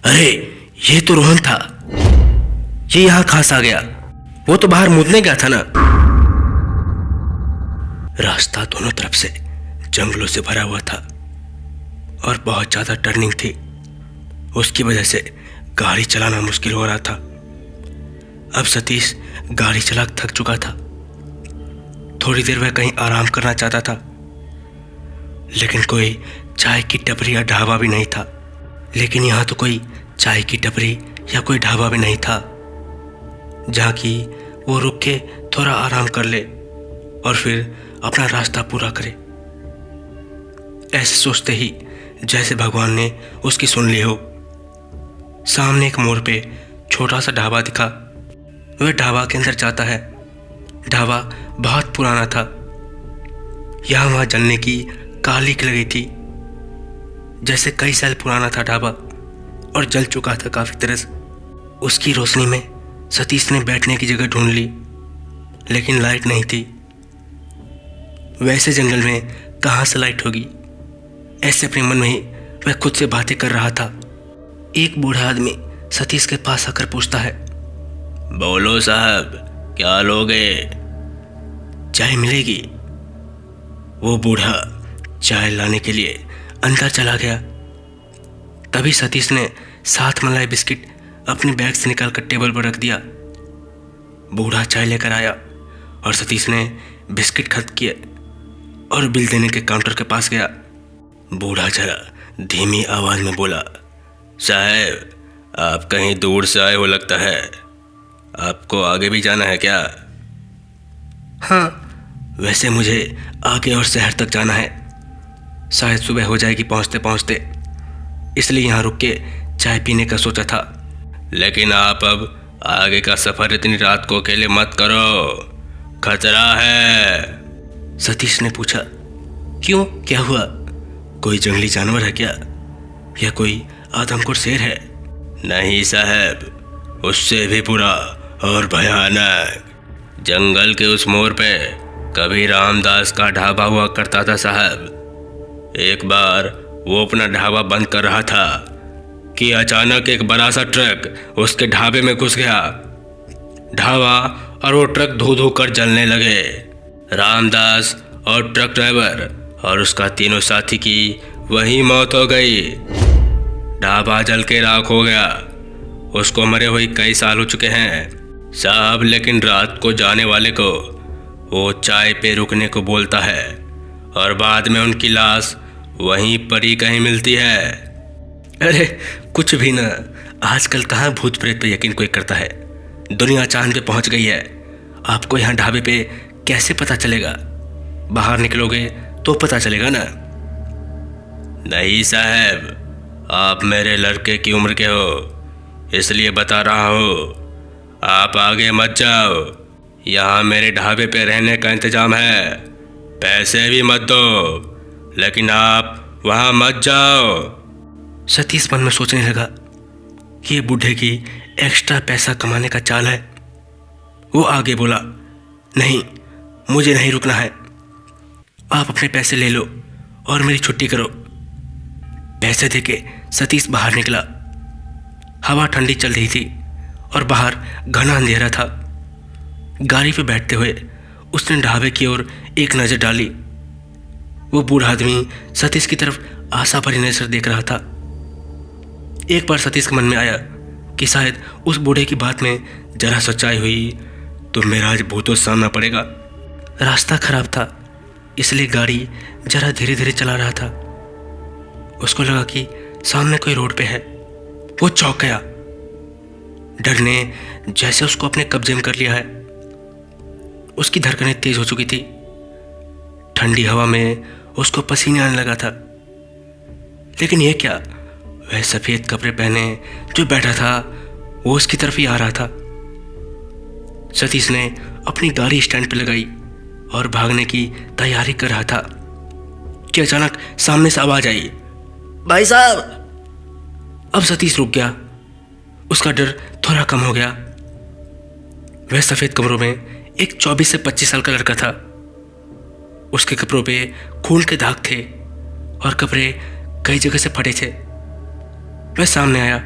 अरे, ये तो रोहन था। ये यहाँ खास आ गया। वो तो बाहर मुदने गया था ना। रास्ता दोनों तरफ से जंगलों से भरा हुआ था और बहुत ज्यादा टर्निंग थी। उसकी वजह से गाड़ी चलाना मुश्किल हो रहा था। अब सतीश गाड़ी चला थक चुका था। थोड़ी देर वह कहीं आराम करना चाहता था, लेकिन कोई चाय की टपरी या ढाबा भी नहीं था। लेकिन यहाँ तो कोई चाय की टपरी या कोई ढाबा भी नहीं था जहाँ की वो रुक के थोड़ा आराम कर ले और फिर अपना रास्ता पूरा करे। ऐसे सोचते ही जैसे भगवान ने उसकी सुन ली हो, सामने एक मोड़ पे छोटा सा ढाबा दिखा। वह ढाबा के अंदर जाता है। ढाबा बहुत पुराना था। यहाँ वहाँ जलने की कालिक लगी थी। जैसे कई साल पुराना था ढाबा और जल चुका था काफी तरह से। उसकी रोशनी में सतीश ने बैठने की जगह ढूंढ ली, लेकिन लाइट नहीं थी। वैसे जंगल में कहाँ से लाइट होगी? ऐसे अपने मन में ही वह खुद से बातें कर रहा था। एक बूढ़ा आदमी सतीश के पास आकर पूछता है, बोलो साहब, क्या लोगे? चाय मिलेगी? वो बूढ़ा चाय लाने के लिए अंदर चला गया। तभी सतीश ने 7 मलाई बिस्किट अपने बैग से निकालकर टेबल पर रख दिया। बूढ़ा चाय लेकर आया और सतीश ने बिस्किट खत्म किए और बिल देने के काउंटर के पास गया। बूढ़ा जरा धीमी आवाज में बोला, साहब, आप कहीं दूर से आए हो लगता है। आपको आगे भी जाना है क्या? हाँ, वैसे मुझे आगे और शहर तक जाना है। शायद सुबह हो जाएगी पहुंचते पहुंचते, इसलिए यहाँ रुक के चाय पीने का सोचा था। लेकिन आप अब आगे का सफर इतनी रात को अकेले मत करो, खतरा है। सतीश ने पूछा, क्यों, क्या हुआ? कोई जंगली जानवर है क्या, या कोई आदमखोर शेर है? नहीं साहब, उससे भी बुरा और भयानक। जंगल के उस मोड़ पे कभी रामदास का ढाबा हुआ करता था साहब। एक बार वो अपना ढाबा बंद कर रहा था कि अचानक एक बड़ा सा ट्रक उसके ढाबे में घुस गया। ढाबा और वो ट्रक धो धो कर जलने लगे। रामदास और ट्रक ड्राइवर और उसका तीनों साथी की वही मौत हो गई। ढाबा जल के राख हो गया। उसको मरे हुए कई साल हो चुके हैं साहब, लेकिन रात को जाने वाले को वो चाय पे रुकने को बोलता है और बाद में उनकी लाश वहीं पर ही कहीं मिलती है। अरे कुछ भी ना, आजकल कहाँ भूत प्रेत पे यकीन कोई करता है। दुनिया चांद पे पहुंच गई है। आपको यहाँ ढाबे पे कैसे पता चलेगा? बाहर निकलोगे तो पता चलेगा ना। नहीं साहब, आप मेरे लड़के की उम्र के हो, इसलिए बता रहा हूँ। आप आगे मत जाओ। यहाँ मेरे ढाबे पे रहने का इंतजाम है। पैसे भी मत दो, लेकिन आप वहाँ मत जाओ। सतीश मन में सोचने लगा कि ये बूढ़े की एक्स्ट्रा पैसा कमाने का चाल है। वो आगे बोला, नहीं, मुझे नहीं रुकना है। आप अपने पैसे ले लो और मेरी छुट्टी करो। पैसे देके सतीश बाहर निकला। हवा ठंडी चल रही थी और बाहर घना अंधेरा था। गाड़ी पे बैठते हुए उसने ढाबे की ओर एक नज़र डाली। वो बूढ़ा आदमी सतीश की तरफ आशा भरी नजर देख रहा था। एक बार सतीश के मन में आया कि शायद उस बूढ़े की बात में जरा सच्चाई हुई तो मेरा आज भूतों से सामना पड़ेगा। रास्ता खराब था, इसलिए गाड़ी जरा धीरे धीरे चला रहा था। उसको लगा कि सामने कोई रोड पे है। वो चौंक गया। डर ने जैसे उसको अपने कब्जे में कर लिया है। उसकी धड़कनें तेज हो चुकी थी। ठंडी हवा में उसको पसीने आने लगा था। लेकिन यह क्या, वह सफेद कपड़े पहने जो बैठा था वो उसकी तरफ ही आ रहा था। सतीश ने अपनी गाड़ी स्टैंड पे लगाई और भागने की तैयारी कर रहा था कि अचानक सामने से आवाज आई, भाई साहब। अब सतीश रुक गया। उसका डर थोड़ा कम हो गया। वह सफेद कपड़ों में एक 24 से 25 साल का लड़का था। उसके कपड़ों पे खून के दाग थे और कपड़े कई जगह से फटे थे। वह सामने आया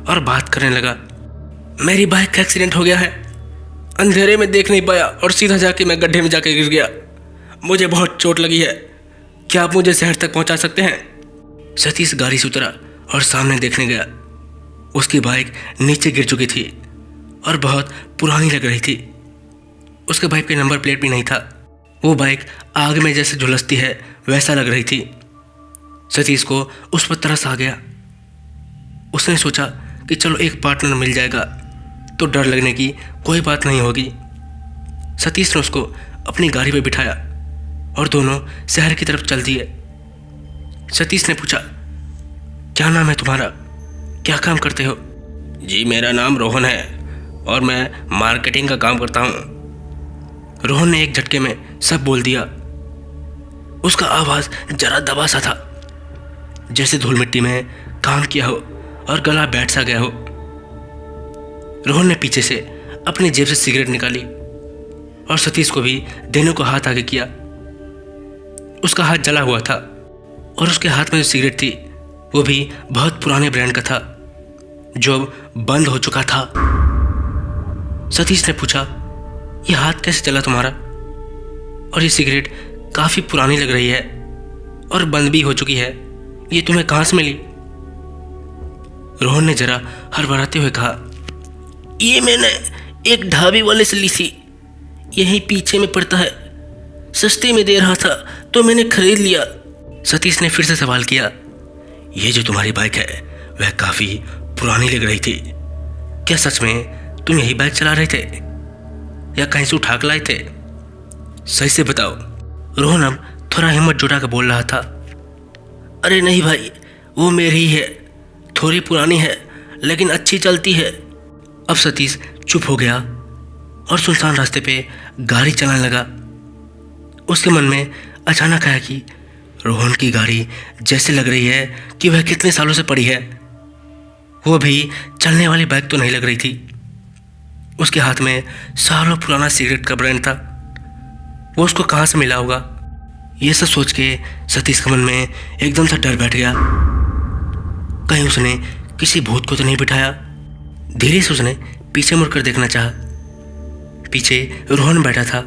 और बात करने लगा। मेरी बाइक का एक्सीडेंट हो गया है, अंधेरे में देख नहीं पाया और सीधा जाके मैं गड्ढे में जाके गिर गया। मुझे बहुत चोट लगी है, क्या आप मुझे शहर तक पहुंचा सकते हैं? सतीश गाड़ी से उतरा और सामने देखने गया। उसकी बाइक नीचे गिर चुकी थी और बहुत पुरानी लग रही थी। उसके बाइक पे नंबर प्लेट भी नहीं था। वो बाइक आग में जैसे झुलसती है वैसा लग रही थी। सतीश को उस पर तरस आ गया। उसने सोचा कि चलो एक पार्टनर मिल जाएगा तो डर लगने की कोई बात नहीं होगी। सतीश ने उसको अपनी गाड़ी पे बिठाया और दोनों शहर की तरफ चल दिए। सतीश ने पूछा, क्या नाम है तुम्हारा, क्या काम करते हो? जी मेरा नाम रोहन है और मैं मार्केटिंग का काम करता हूँ। रोहन ने एक झटके में सब बोल दिया। उसका आवाज़ जरा दबा सा था, जैसे धूल मिट्टी में काम किया हो और गला बैठ सा गया हो। रोहन ने पीछे से अपनी जेब से सिगरेट निकाली और सतीश को भी देने को हाथ आगे किया। उसका हाथ जला हुआ था और उसके हाथ में जो सिगरेट थी वो भी बहुत पुराने ब्रांड का था जो बंद हो चुका था। सतीश ने पूछा, ये हाथ कैसे चला तुम्हारा? और ये सिगरेट काफ़ी पुरानी लग रही है और बंद भी हो चुकी है, ये तुम्हें कहाँ से मिली? रोहन ने जरा हड़बड़ाते हुए कहा, ये मैंने एक ढाबे वाले से ली थी, यहीं पीछे में पड़ता है, सस्ते में दे रहा था तो मैंने खरीद लिया। सतीश ने फिर से सवाल किया, ये जो तुम्हारी बाइक है वह काफ़ी पुरानी लग रही थी, क्या सच में तुम यही बाइक चला रहे थे या कहीं से उठा कर लाए थे? सही से बताओ। रोहन अब थोड़ा हिम्मत जुटा कर बोल रहा था, अरे नहीं भाई, वो मेरी ही है, थोड़ी पुरानी है लेकिन अच्छी चलती है। अब सतीश चुप हो गया और सुनसान रास्ते पे गाड़ी चलाने लगा। उसके मन में अचानक आया कि रोहन की गाड़ी जैसे लग रही है कि वह कितने सालों से पड़ी है। वो भी चलने वाली बाइक तो नहीं लग रही थी। उसके हाथ में सालों पुराना सिगरेट का ब्रांड था, वो उसको कहाँ से मिला होगा? ये सब सोच के सतीश के मन में एकदम से डर बैठ गया। कहीं उसने किसी भूत को तो नहीं बिठाया? धीरे से उसने पीछे मुड़कर देखना चाहा। पीछे रोहन बैठा था।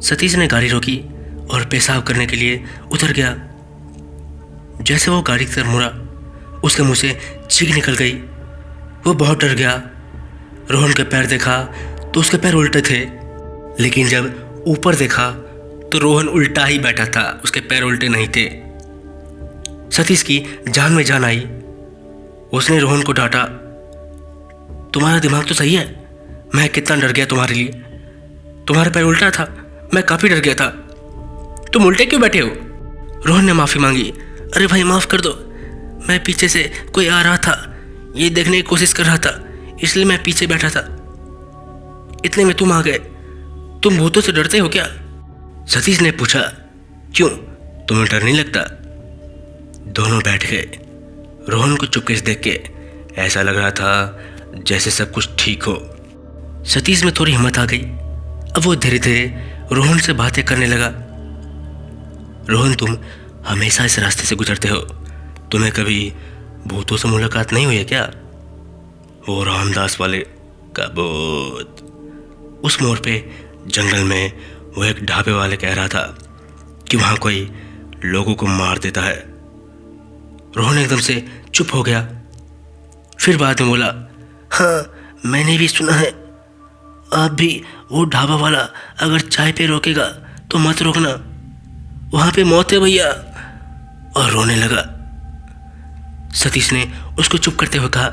सतीश ने गाड़ी रोकी और पेशाब करने के लिए उतर गया। जैसे वो गाड़ी की तरफ मुड़ा, उसके मुंह से चीख निकल गई। वो बहुत डर गया। रोहन के पैर देखा तो उसके पैर उल्टे थे, लेकिन जब ऊपर देखा तो रोहन उल्टा ही बैठा था, उसके पैर उल्टे नहीं थे। सतीश की जान में जान आई। उसने रोहन को डांटा, तुम्हारा दिमाग तो सही है, मैं कितना डर गया तुम्हारे लिए। तुम्हारा पैर उल्टा था, मैं काफ़ी डर गया था। तुम उल्टे क्यों बैठे हो? रोहन ने माफ़ी मांगी। अरे भाई माफ़ कर दो, मैं पीछे से कोई आ रहा था, ये देखने की कोशिश कर रहा था, इसलिए मैं पीछे बैठा था। इतने में तुम आ गए। तुम भूतों से डरते हो क्या? सतीश ने पूछा। क्यों, तुम्हें डर नहीं लगता? दोनों बैठ गए। रोहन को चुपके से देख के ऐसा लग रहा था जैसे सब कुछ ठीक हो। सतीश में थोड़ी हिम्मत आ गई। अब वो धीरे धीरे रोहन से बातें करने लगा। रोहन, तुम हमेशा इस रास्ते से गुजरते हो, तुम्हें कभी भूतों से मुलाकात नहीं हुई है क्या? वो रामदास वाले का भूत। उस मोड़ पे जंगल में वो एक ढाबे वाले कह रहा था कि वहाँ कोई लोगों को मार देता है। रोहन एकदम से चुप हो गया। फिर बाद में बोला, हाँ मैंने भी सुना है। आप भी वो ढाबा वाला अगर चाय पे रोकेगा तो मत रोकना, वहाँ पे मौत है भैया। और रोने लगा। सतीश ने उसको चुप करते हुए कहा,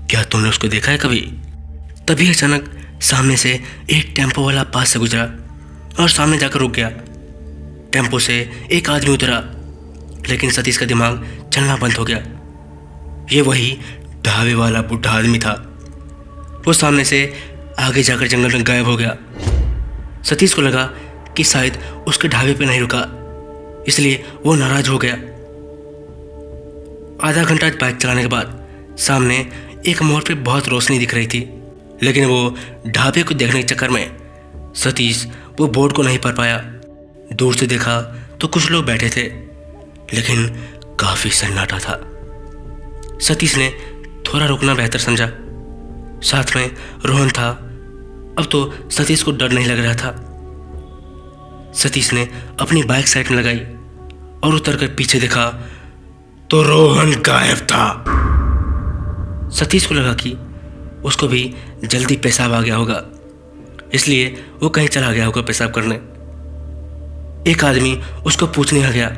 क्या तुमने उसको देखा है कभी? तभी अचानक सामने से एक टेम्पो वाला पास से गुजरा और सामने जाकर रुक गया। टेम्पो से एक आदमी उतरा, लेकिन सतीश का दिमाग चलना बंद हो गया। ये वही ढाबे वाला बुढ़ा आदमी था। वो सामने से आगे जाकर जंगल में गायब हो गया। सतीश को लगा कि शायद उसके ढाबे पे नहीं रुका, इसलिए वो नाराज हो गया। आधा घंटा बाइक चलाने के बाद सामने एक मोड़ पे बहुत रोशनी दिख रही थी, लेकिन वो ढाबे को देखने के चक्कर में सतीश वो बोर्ड को नहीं पढ़ पाया। दूर से देखा तो कुछ लोग बैठे थे, लेकिन काफ़ी सन्नाटा था। सतीश ने थोड़ा रुकना बेहतर समझा। साथ में रोहन था। अब तो सतीश को डर नहीं लग रहा था। सतीश ने अपनी बाइक साइड में लगाई और उतरकर पीछे देखा तो रोहन गायब था। सतीश को लगा कि उसको भी जल्दी पेशाब आ गया होगा, इसलिए वो कहीं चला गया होगा पेशाब करने। एक आदमी उसको पूछने आ गया,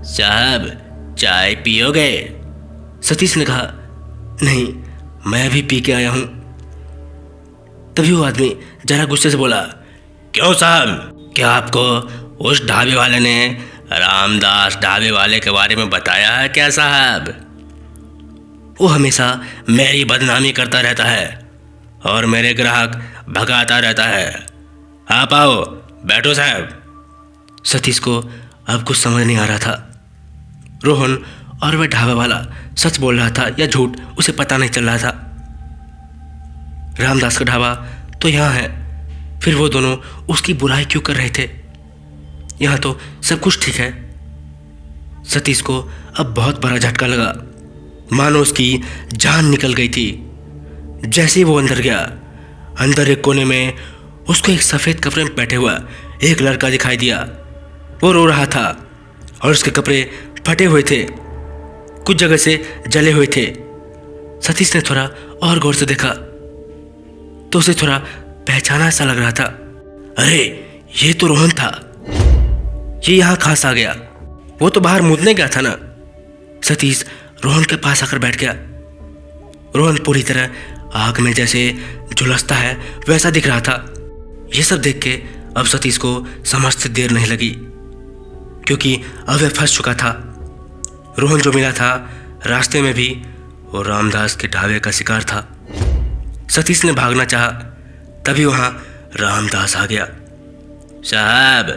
साहब चाय पियोगे? सतीश ने कहा, नहीं, मैं अभी पी के आया हूं। तभी वो आदमी जरा गुस्से से बोला, क्यों साहब, क्या आपको उस ढाबे वाले ने रामदास ढाबे वाले के बारे में बताया है क्या साहब? वो हमेशा मेरी बदनामी करता रहता है और मेरे ग्राहक भगाता रहता है। आप आओ, बैठो साहब। सतीश को अब कुछ समझ नहीं आ रहा था। रोहन और वह ढाबा वाला सच बोल रहा था या झूठ, उसे पता नहीं चल रहा था। रामदास का ढाबा तो यहाँ है, फिर वो दोनों उसकी बुराई क्यों कर रहे थे? यहाँ तो सब कुछ ठीक है। सतीश को अब बहुत बड़ा झटका लगा, मानो उसकी जान निकल गई थी। जैसे ही वो अंदर गया, अंदर एक कोने में उसको एक सफ़ेद कपड़े में बैठे हुआ एक लड़का दिखाई दिया। वो रो रहा था और उसके कपड़े फटे हुए थे, कुछ जगह से जले हुए थे। सतीश ने थोड़ा और गौर से देखा तो उसे थोड़ा पहचाना सा लग रहा था। अरे ये तो रोहन था, ये यहाँ कहाँ से आ गया? वो तो बाहर मूतने गया था ना। सतीश रोहन के पास आकर बैठ गया। रोहन पूरी तरह आग में जैसे झुलसता है वैसा दिख रहा था। ये सब देख के अब सतीश को समझते देर नहीं लगी, क्योंकि अब वह फंस चुका था। रोहन जो मिला था रास्ते में भी वो रामदास के ढाबे का शिकार था। सतीश ने भागना चाहा, तभी वहां रामदास आ गया। साहब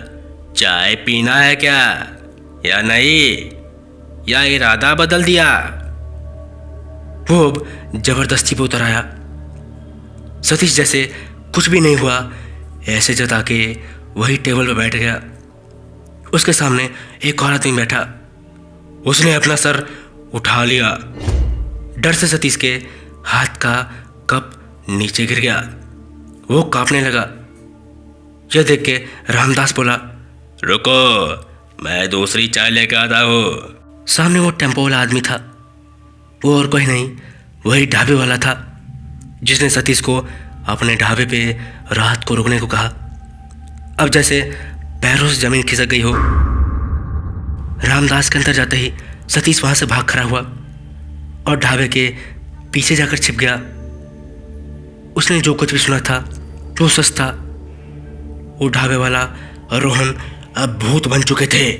चाय पीना है क्या या नहीं, या इरादा बदल दिया? वो अब जबरदस्ती पे उतर आया। सतीश जैसे कुछ भी नहीं हुआ ऐसे जता के वही टेबल पर बैठ गया। उसके सामने एक और आदमी बैठा। उसने अपना सर उठा लिया। डर से सतीश के हाथ का कप नीचे गिर गया। वो कांपने लगा। यह देख के रामदास बोला, रुको, मैं दूसरी चाय लेकर आता हूँ। सामने वो टेम्पो वाला आदमी था। वो और कोई नहीं, वही ढाबे वाला था जिसने सतीश को अपने ढाबे पे रात को रुकने को कहा। अब जैसे पैरों से जमीन खिसक गई हो। रामदास के अंदर जाते ही सतीश वहां से भाग खड़ा हुआ और ढाबे के पीछे जाकर छिप गया। उसने जो कुछ भी सुना था वो सच था। वो ढाबे वाला और रोहन अब भूत बन चुके थे।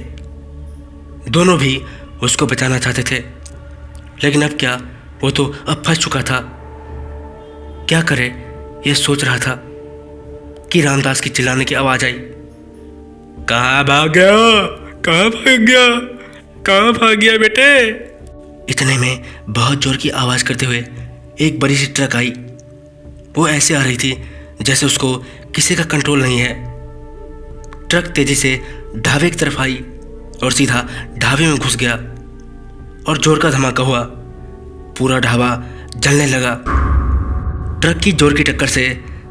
दोनों भी उसको बचाना चाहते थे, लेकिन अब क्या, वो तो अब फंस चुका था। क्या करे ये सोच रहा था कि रामदास की चिल्लाने की आवाज आई, कहाँ भाग गया, कहाँ भाग गया, कहाँ भाग गया बेटे? इतने में बहुत जोर की आवाज करते हुए एक बड़ी सी ट्रक आई। वो ऐसे आ रही थी जैसे उसको किसी का कंट्रोल नहीं है। ट्रक तेजी से ढाबे की तरफ आई और सीधा ढाबे में घुस गया और जोर का धमाका हुआ। पूरा ढाबा जलने लगा। ट्रक की जोर की टक्कर से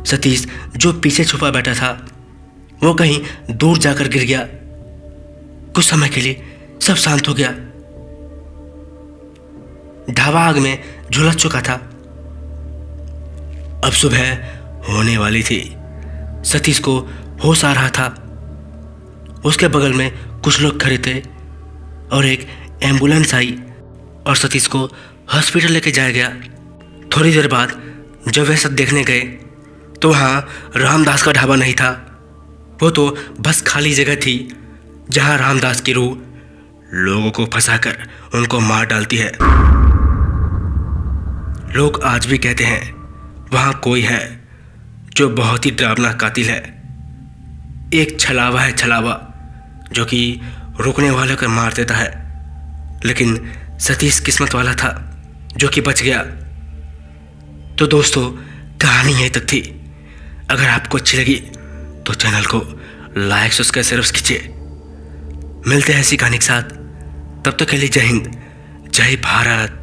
सतीश जो पीछे छुपा बैठा था वो कहीं दूर जाकर गिर गया। कुछ समय के लिए सब शांत हो गया। ढाबा आग में झुलस चुका था। अब सुबह होने वाली थी। सतीश को होश आ रहा था। उसके बगल में कुछ लोग खड़े थे और एक एम्बुलेंस आई और सतीश को हॉस्पिटल लेके जाया गया। थोड़ी देर बाद जब वह सब देखने गए तो वहाँ रामदास का ढाबा नहीं था। वो तो बस खाली जगह थी जहाँ रामदास की रूह लोगों को फंसाकर उनको मार डालती है। लोग आज भी कहते हैं वहाँ कोई है जो बहुत ही डरावना कातिल है। एक छलावा है, छलावा, जो कि रुकने वाले को मार देता है। लेकिन सतीश किस्मत वाला था जो कि बच गया। तो दोस्तों, कहानी यहीं तक थी। अगर आपको अच्छी लगी तो चैनल को लाइक सब्सक्राइब जरूर कीजिए। मिलते हैं ऐसी कहानी के साथ। तब तक के लिए जय हिंद, जय भारत।